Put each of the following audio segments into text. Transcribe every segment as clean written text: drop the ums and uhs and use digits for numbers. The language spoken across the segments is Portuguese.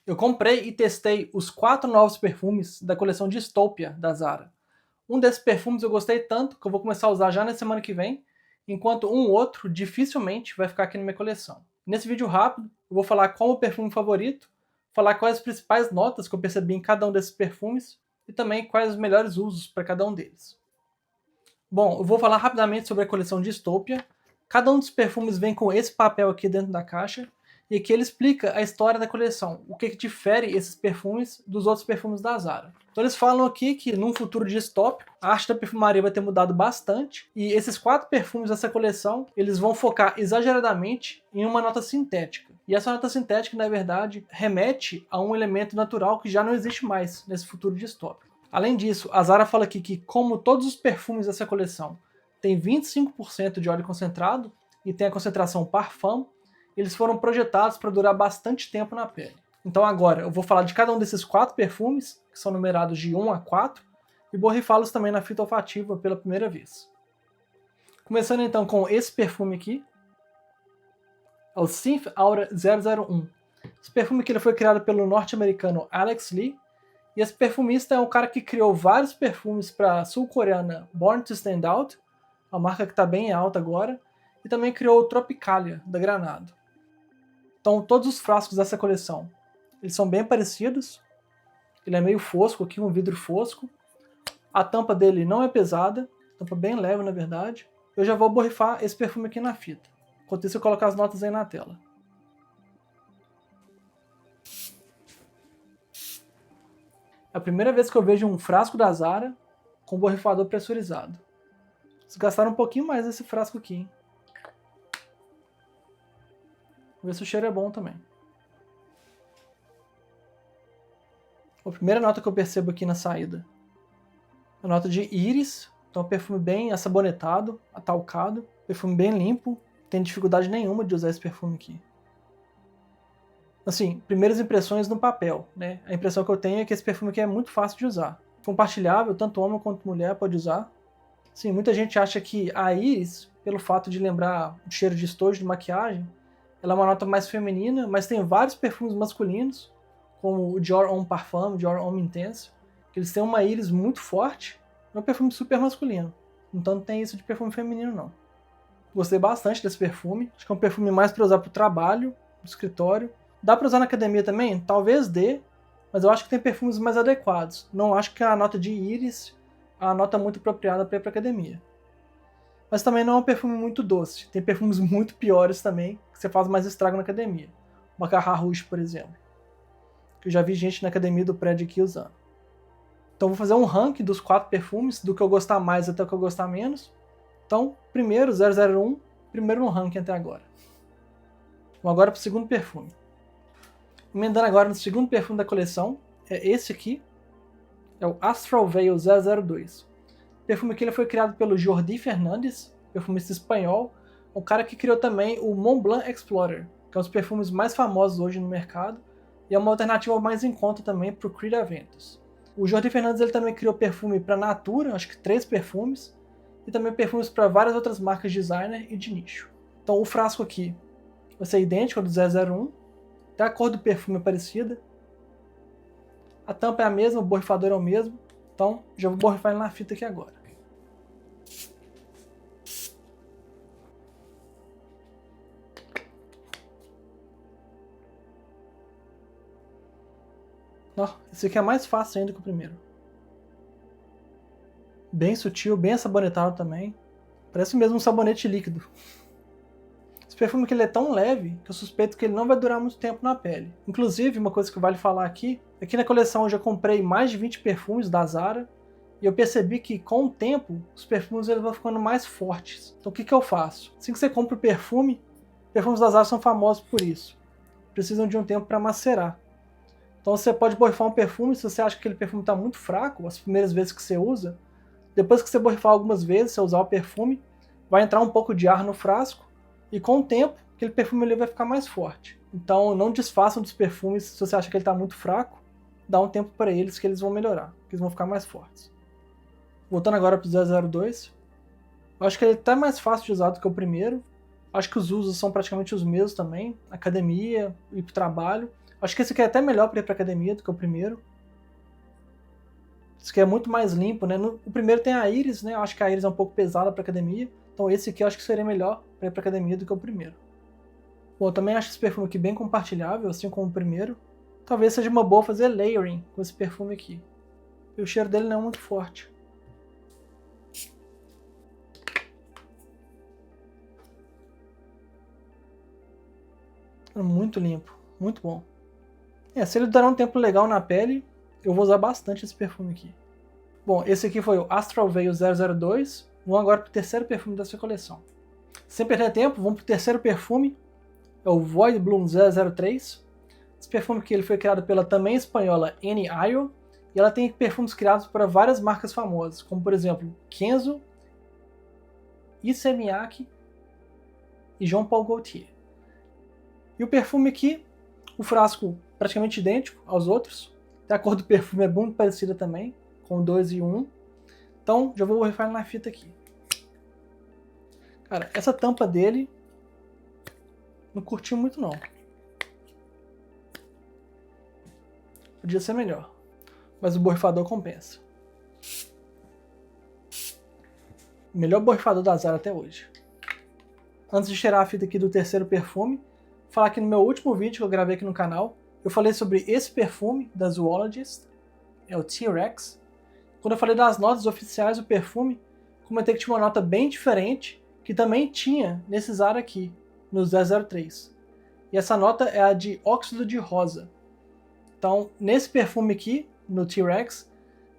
Eu comprei e testei os 4 novos perfumes da coleção Dystopia da Zara. Um desses perfumes eu gostei tanto que eu vou começar a usar já na semana que vem, enquanto um outro dificilmente vai ficar aqui na minha coleção. Nesse vídeo rápido, eu vou falar qual é o perfume favorito, falar quais as principais notas que eu percebi em cada um desses perfumes e também quais os melhores usos para cada um deles. Bom, eu vou falar rapidamente sobre a coleção Dystopia. Cada um dos perfumes vem com esse papel aqui dentro da caixa, e aqui ele explica a história da coleção, o que difere esses perfumes dos outros perfumes da Zara. Então eles falam aqui que num futuro distópico, a arte da perfumaria vai ter mudado bastante, e esses 4 perfumes dessa coleção, eles vão focar exageradamente em uma nota sintética. E essa nota sintética, na verdade, remete a um elemento natural que já não existe mais nesse futuro distópico. Além disso, a Zara fala aqui que, como todos os perfumes dessa coleção tem 25% de óleo concentrado e tem a concentração parfum, eles foram projetados para durar bastante tempo na pele. Então agora eu vou falar de cada um desses 4 perfumes, que são numerados de 1 a 4, e borrifá-los também na fita olfativa pela primeira vez. Começando então com esse perfume aqui, é o Synth Aura 001. Esse perfume aqui ele foi criado pelo norte-americano Alex Lee, e esse perfumista é um cara que criou vários perfumes para a sul-coreana Born to Stand Out, uma marca que está bem alta agora, e também criou o Tropicalia, da Granado. Então todos os frascos dessa coleção, eles são bem parecidos, ele é meio fosco aqui, um vidro fosco, a tampa dele não é pesada, tampa bem leve na verdade. Eu já vou borrifar esse perfume aqui na fita, enquanto isso eu colocar as notas aí na tela. É a primeira vez que eu vejo um frasco da Zara com borrifador pressurizado. Eles gastaram um pouquinho mais nesse frasco aqui, hein? Vamos ver se o cheiro é bom também. A primeira nota que eu percebo aqui na saída é a nota de íris. Então é um perfume bem assabonetado, atalcado. Perfume bem limpo. Não tem dificuldade nenhuma de usar esse perfume aqui. Assim, primeiras impressões no papel, né? A impressão que eu tenho é que esse perfume aqui é muito fácil de usar. Compartilhável, tanto homem quanto mulher pode usar. Sim, muita gente acha que a íris, pelo fato de lembrar o cheiro de estojo de maquiagem, ela é uma nota mais feminina, mas tem vários perfumes masculinos, como o Dior Homme Parfum, o Dior Homme Intense, que eles têm uma íris muito forte, é um perfume super masculino. Então não tem isso de perfume feminino não. Gostei bastante desse perfume, acho que é um perfume mais para usar para o trabalho, no escritório. Dá para usar na academia também? Talvez dê, mas eu acho que tem perfumes mais adequados. Não acho que a nota de íris é uma nota muito apropriada para ir para academia. Mas também não é um perfume muito doce. Tem perfumes muito piores também, que você faz mais estrago na academia. O Baccarat Rouge, por exemplo. Que eu já vi gente na academia do prédio aqui usando. Então vou fazer um ranking dos 4 perfumes, do que eu gostar mais até o que eu gostar menos. Então, primeiro, 001, primeiro no ranking até agora. Vamos agora para o segundo perfume. Emendando agora no segundo perfume da coleção, é esse aqui. É o Astral Veil 002. O perfume aqui ele foi criado pelo Jordi Fernandes, perfumista espanhol, um cara que criou também o Montblanc Explorer, que é um dos perfumes mais famosos hoje no mercado, e é uma alternativa mais em conta também para o Creed Aventus. O Jordi Fernandes ele também criou perfume para Natura, acho que 3 perfumes, e também perfumes para várias outras marcas de designer e de nicho. Então o frasco aqui vai ser idêntico ao do 001, até a cor do perfume é parecida, a tampa é a mesma, o borrifador é o mesmo, então já vou borrifar ele na fita aqui agora. Esse aqui é mais fácil ainda que o primeiro. Bem sutil, bem assabonetado também. Parece mesmo um sabonete líquido. Esse perfume aqui ele é tão leve que eu suspeito que ele não vai durar muito tempo na pele. Inclusive, uma coisa que vale falar aqui, é que na coleção eu já comprei mais de 20 perfumes da Zara, e eu percebi que com o tempo, os perfumes eles vão ficando mais fortes. Então o que eu faço? Assim que você compra o perfume, perfumes da Zara são famosos por isso. Precisam de um tempo para macerar. Então você pode borrifar um perfume, se você acha que aquele perfume está muito fraco, as primeiras vezes que você usa, depois que você borrifar algumas vezes, você usar o perfume, vai entrar um pouco de ar no frasco, e com o tempo, aquele perfume ali vai ficar mais forte. Então não desfaçam dos perfumes se você acha que ele está muito fraco, dá um tempo para eles que eles vão melhorar, que eles vão ficar mais fortes. Voltando agora para o 002, eu acho que ele é até mais fácil de usar do que o primeiro, acho que os usos são praticamente os mesmos também, academia e para o trabalho. Acho que esse aqui é até melhor para ir para academia do que o primeiro. Esse aqui é muito mais limpo, né? O primeiro tem a íris, né? Eu acho que a íris é um pouco pesada para academia. Então esse aqui eu acho que seria melhor para ir para academia do que o primeiro. Bom, eu também acho esse perfume aqui bem compartilhável, assim como o primeiro. Talvez seja uma boa fazer layering com esse perfume aqui. E o cheiro dele não é muito forte. É muito limpo, muito bom. Se ele durar um tempo legal na pele, eu vou usar bastante esse perfume aqui. Bom, esse aqui foi o Astral Veil 002. Vamos agora para o terceiro perfume dessa coleção. Sem perder tempo, vamos para o terceiro perfume. É o Void Bloom 003. Esse perfume aqui ele foi criado pela também espanhola Annie Ayo. E ela tem perfumes criados para várias marcas famosas, como por exemplo Kenzo, Issey Miyake e Jean Paul Gaultier. E o perfume aqui, o frasco praticamente idêntico aos outros. A cor do perfume é muito parecida também, com 2 e 1. Então, já vou borrifar na fita aqui. Cara, essa tampa dele não curti muito não. Podia ser melhor, mas o borrifador compensa. Melhor borrifador da Zara até hoje. Antes de tirar a fita aqui do terceiro perfume, vou falar que no meu último vídeo que eu gravei aqui no canal, eu falei sobre esse perfume da Zoologist, é o T-Rex. Quando eu falei das notas oficiais do perfume, comentei que tinha uma nota bem diferente, que também tinha nesse Zara aqui, no 003. E essa nota é a de óxido de rosa. Então, nesse perfume aqui, no T-Rex,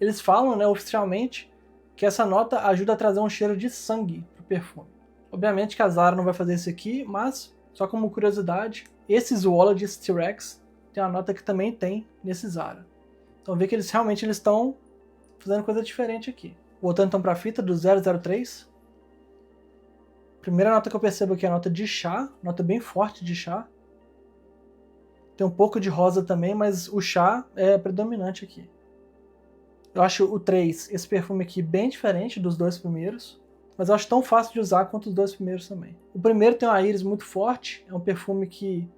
eles falam, né, oficialmente, que essa nota ajuda a trazer um cheiro de sangue pro perfume. Obviamente que a Zara não vai fazer isso aqui, mas, só como curiosidade, esse Zoologist T-Rex tem uma nota que também tem nesse Zara. Então vê que eles realmente estão fazendo coisa diferente aqui. Voltando então para a fita do 003. Primeira nota que eu percebo aqui é a nota de chá, nota bem forte de chá. Tem um pouco de rosa também, mas o chá é predominante aqui. Eu acho o 3, esse perfume aqui, bem diferente dos dois primeiros, mas eu acho tão fácil de usar quanto os dois primeiros também. O primeiro tem uma íris muito forte, é um perfume que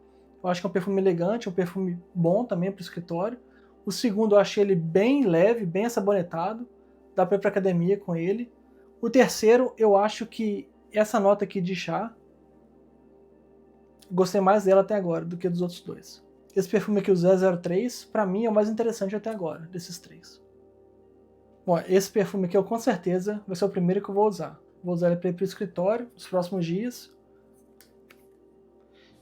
eu acho que é um perfume elegante, um perfume bom também para o escritório. O segundo eu achei ele bem leve, bem assabonetado, dá para ir para academia com ele. O terceiro eu acho que essa nota aqui de chá, gostei mais dela até agora do que dos outros dois. Esse perfume aqui, o 003, para mim é o mais interessante até agora, desses três. Bom, esse perfume aqui eu com certeza vai ser o primeiro que eu vou usar. Vou usar ele para ir para o escritório nos próximos dias.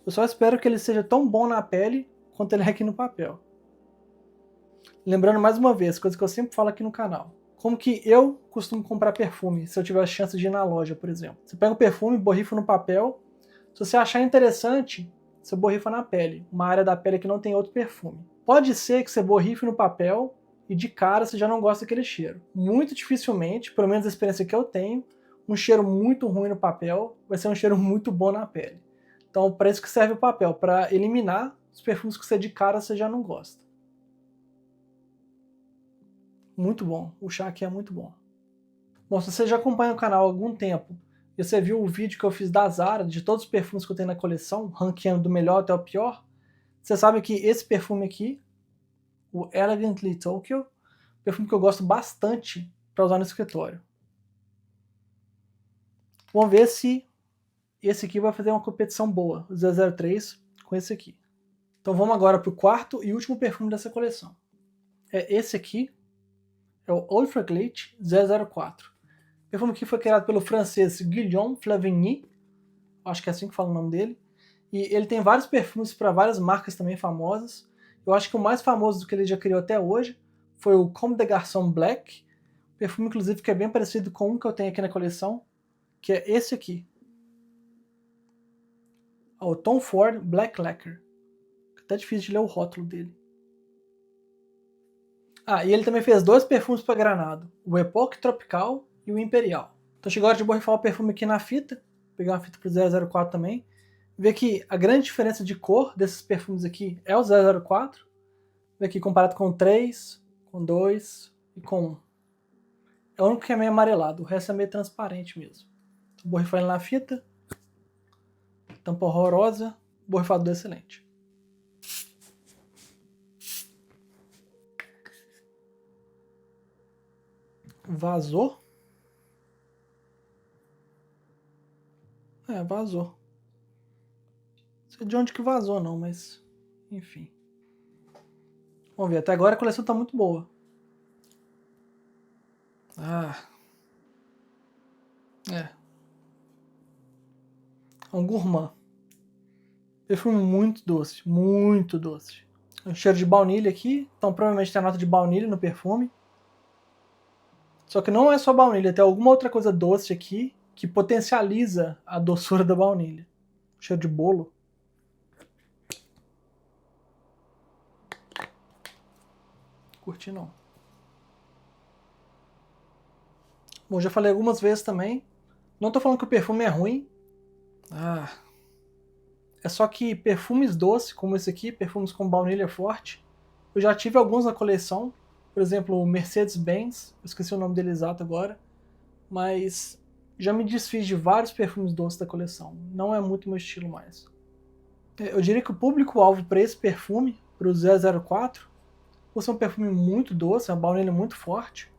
Eu só espero que ele seja tão bom na pele quanto ele é aqui no papel. Lembrando mais uma vez, coisa que eu sempre falo aqui no canal. Como que eu costumo comprar perfume, se eu tiver a chance de ir na loja, por exemplo. Você pega o perfume, borrifa no papel. Se você achar interessante, você borrifa na pele. Uma área da pele que não tem outro perfume. Pode ser que você borrife no papel e de cara você já não gosta daquele cheiro. Muito dificilmente, pelo menos a experiência que eu tenho, um cheiro muito ruim no papel vai ser um cheiro muito bom na pele. Então, para isso que serve o papel, para eliminar os perfumes que você de cara você já não gosta. Muito bom, o chá aqui é muito bom. Bom, se você já acompanha o canal há algum tempo e você viu o vídeo que eu fiz da Zara, de todos os perfumes que eu tenho na coleção, ranqueando do melhor até o pior, você sabe que esse perfume aqui, o Elegantly Tokyo, perfume que eu gosto bastante para usar no escritório. Vamos ver se esse aqui vai fazer uma competição boa, o 003, com esse aqui. Então vamos agora para o quarto e último perfume dessa coleção. É esse aqui, é o Eau Fragante 004. O perfume que foi criado pelo francês Guillaume Flavigny, acho que é assim que fala o nome dele, e ele tem vários perfumes para várias marcas também famosas. Eu acho que o mais famoso do que ele já criou até hoje foi o Comme des Garçons Black, perfume inclusive que é bem parecido com um que eu tenho aqui na coleção, que é esse aqui, o Tom Ford Black Lacquer. Até difícil de ler o rótulo dele. E ele também fez dois perfumes para Granado, o Epoque Tropical e o Imperial. Então chegou a hora de borrifar o perfume aqui na fita, pegar uma fita pro 004 também, ver que a grande diferença de cor desses perfumes aqui é o 004, ver aqui comparado com o 3, com 2 e com 1. É o único que é meio amarelado, o resto é meio transparente mesmo. Então, borrifar ele na fita, tampa horrorosa, borrifador excelente. Vazou? É, vazou. Não sei de onde que vazou não, mas... enfim. Vamos ver, até agora a coleção tá muito boa. Ah. É. Um gourmand. Perfume muito doce, muito doce. Um cheiro de baunilha aqui, então provavelmente tem a nota de baunilha no perfume. Só que não é só baunilha, tem alguma outra coisa doce aqui que potencializa a doçura da baunilha. Cheiro de bolo. Curti não. Bom, já falei algumas vezes também. Não tô falando que o perfume é ruim. Ah. É só que perfumes doces, como esse aqui, perfumes com baunilha forte, eu já tive alguns na coleção. Por exemplo, o Mercedes-Benz, eu esqueci o nome dele exato agora. Mas já me desfiz de vários perfumes doces da coleção. Não é muito meu estilo mais. Eu diria que o público-alvo para esse perfume, para o 004, por ser um perfume muito doce, uma baunilha muito forte.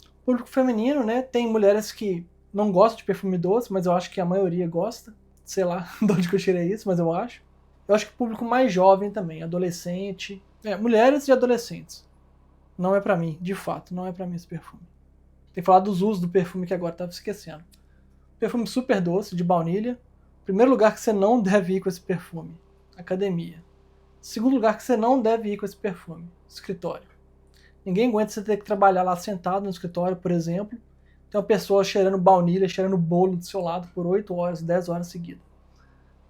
O público feminino, né, tem mulheres que não gostam de perfume doce, mas eu acho que a maioria gosta. Sei lá de onde que eu tirei isso, mas eu acho. Eu acho que o público mais jovem também, adolescente. Mulheres e adolescentes. Não é pra mim, de fato, não é pra mim esse perfume. Tem que falar dos usos do perfume que agora tava esquecendo. Perfume super doce, de baunilha. Primeiro lugar que você não deve ir com esse perfume, academia. Segundo lugar que você não deve ir com esse perfume, escritório. Ninguém aguenta você ter que trabalhar lá sentado no escritório, por exemplo. Tem uma pessoa cheirando baunilha, cheirando bolo do seu lado por 8 horas, 10 horas seguidas.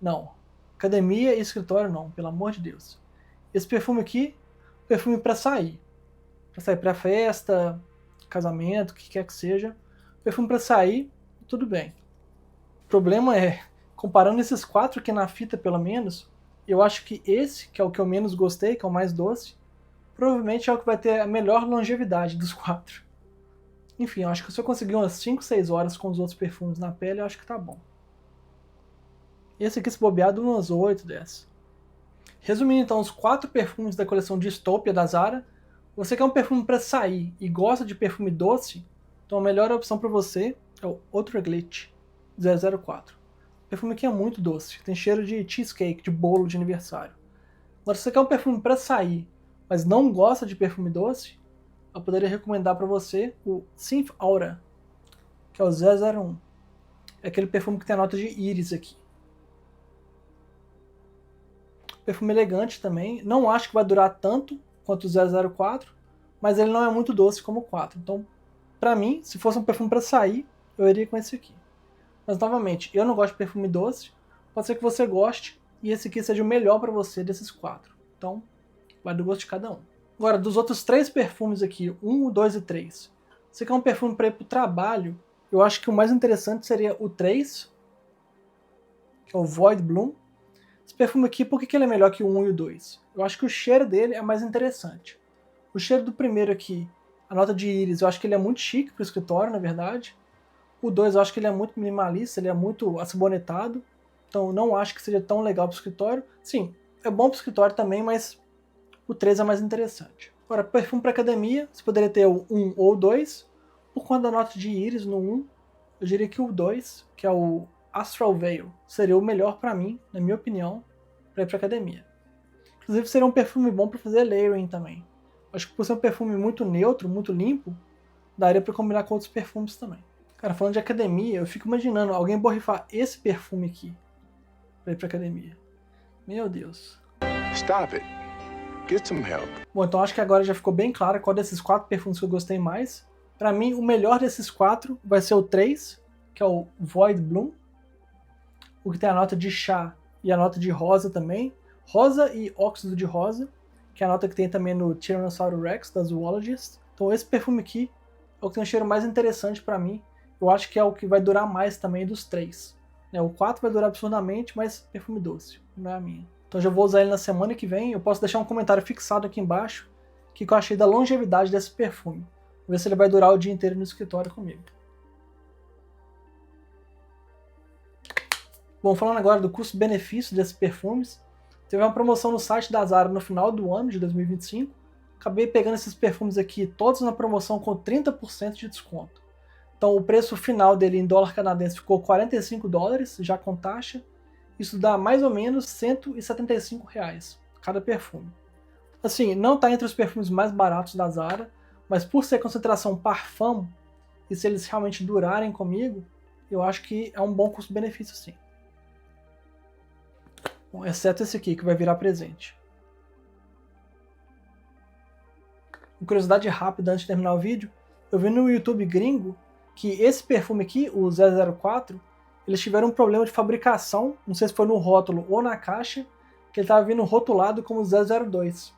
Não. Academia e escritório não, pelo amor de Deus. Esse perfume aqui, perfume pra sair. Pra sair pra festa, casamento, o que quer que seja. Perfume pra sair, tudo bem. O problema é, comparando esses 4 aqui na fita pelo menos, eu acho que esse, que é o que eu menos gostei, que é o mais doce, provavelmente é o que vai ter a melhor longevidade dos 4. Enfim, eu acho que se eu conseguir umas 5, 6 horas com os outros perfumes na pele, eu acho que tá bom. Esse aqui, se bobeado, umas 8, 10. Resumindo então os 4 perfumes da coleção Dystopia da Zara, você quer um perfume para sair e gosta de perfume doce, então a melhor opção para você é o Outro Glitch 004. O perfume aqui é muito doce, tem cheiro de cheesecake, de bolo de aniversário. Agora, se você quer um perfume para sair, mas não gosta de perfume doce, eu poderia recomendar para você o Synth Aura, que é o 001. É aquele perfume que tem a nota de íris aqui. Perfume elegante também. Não acho que vai durar tanto quanto o 004, mas ele não é muito doce como o 4. Então, pra mim, se fosse um perfume para sair, eu iria com esse aqui. Mas, novamente, eu não gosto de perfume doce. Pode ser que você goste e esse aqui seja o melhor para você desses 4. Então, vai do gosto de cada um. Agora, dos outros 3 perfumes aqui, 1, 2 e 3, você quer um perfume para ir pro trabalho, eu acho que o mais interessante seria o 3, que é o Void Bloom. Esse perfume aqui, por que ele é melhor que o 1 e o 2? Eu acho que o cheiro dele é mais interessante. O cheiro do primeiro aqui, a nota de íris, eu acho que ele é muito chique pro escritório, na verdade. O 2 eu acho que ele é muito minimalista, ele é muito acabonetado. Então não acho que seja tão legal pro escritório. Sim, é bom pro escritório também, mas o 3 é mais interessante. Agora, perfume para academia, você poderia ter o 1 ou o 2. Por conta da nota de íris no 1, eu diria que o 2, que é o Astral Veil, seria o melhor para mim, na minha opinião, para ir para academia. Inclusive seria um perfume bom para fazer layering também. Acho que por ser um perfume muito neutro, muito limpo, daria para combinar com outros perfumes também. Cara, falando de academia, eu fico imaginando alguém borrifar esse perfume aqui para ir para academia. Meu Deus. Stop it. Get some help. Bom, então acho que agora já ficou bem claro qual desses 4 perfumes que eu gostei mais. Para mim, o melhor desses 4 vai ser o 3, que é o Void Bloom. O que tem a nota de chá e a nota de rosa também. Rosa e óxido de rosa, que é a nota que tem também no Tyrannosaurus Rex, da Zoologist. Então esse perfume aqui é o que tem o cheiro mais interessante para mim. Eu acho que é o que vai durar mais também dos 3. O 4 vai durar absurdamente, mas perfume doce, não é a minha. Então já vou usar ele na semana que vem. Eu posso deixar um comentário fixado aqui embaixo o que eu achei da longevidade desse perfume. Vou ver se ele vai durar o dia inteiro no escritório comigo. Bom, falando agora do custo-benefício desses perfumes, teve uma promoção no site da Zara no final do ano de 2025, acabei pegando esses perfumes aqui, todos na promoção com 30% de desconto. Então o preço final dele em dólar canadense ficou $45, já com taxa. Isso dá mais ou menos R$175 cada perfume. Assim, não está entre os perfumes mais baratos da Zara, mas por ser concentração parfum, e se eles realmente durarem comigo, eu acho que é um bom custo-benefício sim. Bom, exceto esse aqui, que vai virar presente. Uma curiosidade rápida antes de terminar o vídeo, eu vi no YouTube gringo que esse perfume aqui, o 004, eles tiveram um problema de fabricação, não sei se foi no rótulo ou na caixa, que ele estava vindo rotulado como 002,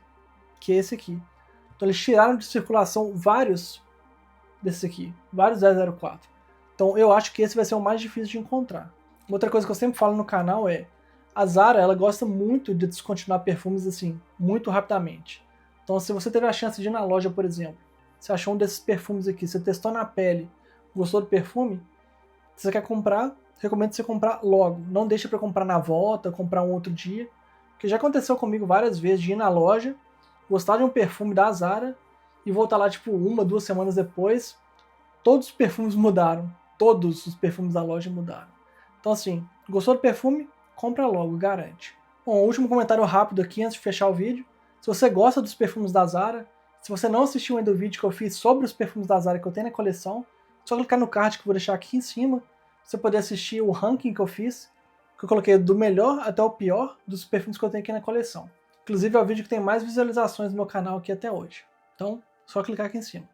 que é esse aqui. Então eles tiraram de circulação vários desses aqui, vários 004. Então eu acho que esse vai ser o mais difícil de encontrar. Outra coisa que eu sempre falo no canal é, a Zara ela gosta muito de descontinuar perfumes assim, muito rapidamente. Então se você teve a chance de ir na loja, por exemplo, você achou um desses perfumes aqui, você testou na pele, gostou do perfume, se você quer comprar, recomendo você comprar logo. Não deixa para comprar na volta, comprar um outro dia, porque já aconteceu comigo várias vezes de ir na loja, gostar de um perfume da Zara e voltar lá tipo 1, 2 semanas depois, todos os perfumes mudaram. Todos os perfumes da loja mudaram. Então assim, gostou do perfume? Compra logo, garante. Bom, último comentário rápido aqui antes de fechar o vídeo. Se você gosta dos perfumes da Zara, se você não assistiu ainda o vídeo que eu fiz sobre os perfumes da Zara que eu tenho na coleção, só clicar no card que eu vou deixar aqui em cima, você poder assistir o ranking que eu fiz, que eu coloquei do melhor até o pior dos perfumes que eu tenho aqui na coleção. Inclusive é o vídeo que tem mais visualizações no meu canal aqui até hoje. Então, só clicar aqui em cima.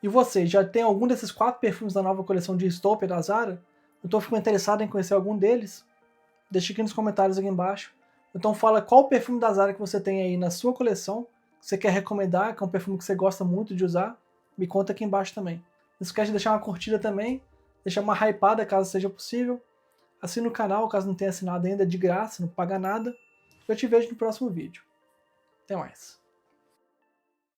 E você, já tem algum desses 4 perfumes da nova coleção de Distopia da Zara? Então ficou interessado em conhecer algum deles? Deixa aqui nos comentários aqui embaixo. Então fala qual perfume da Zara que você tem aí na sua coleção, que você quer recomendar, que é um perfume que você gosta muito de usar. Me conta aqui embaixo também. Não esquece de deixar uma curtida também, deixar uma hypada caso seja possível. Assina o canal caso não tenha assinado ainda, de graça, não paga nada. Eu te vejo no próximo vídeo. Até mais.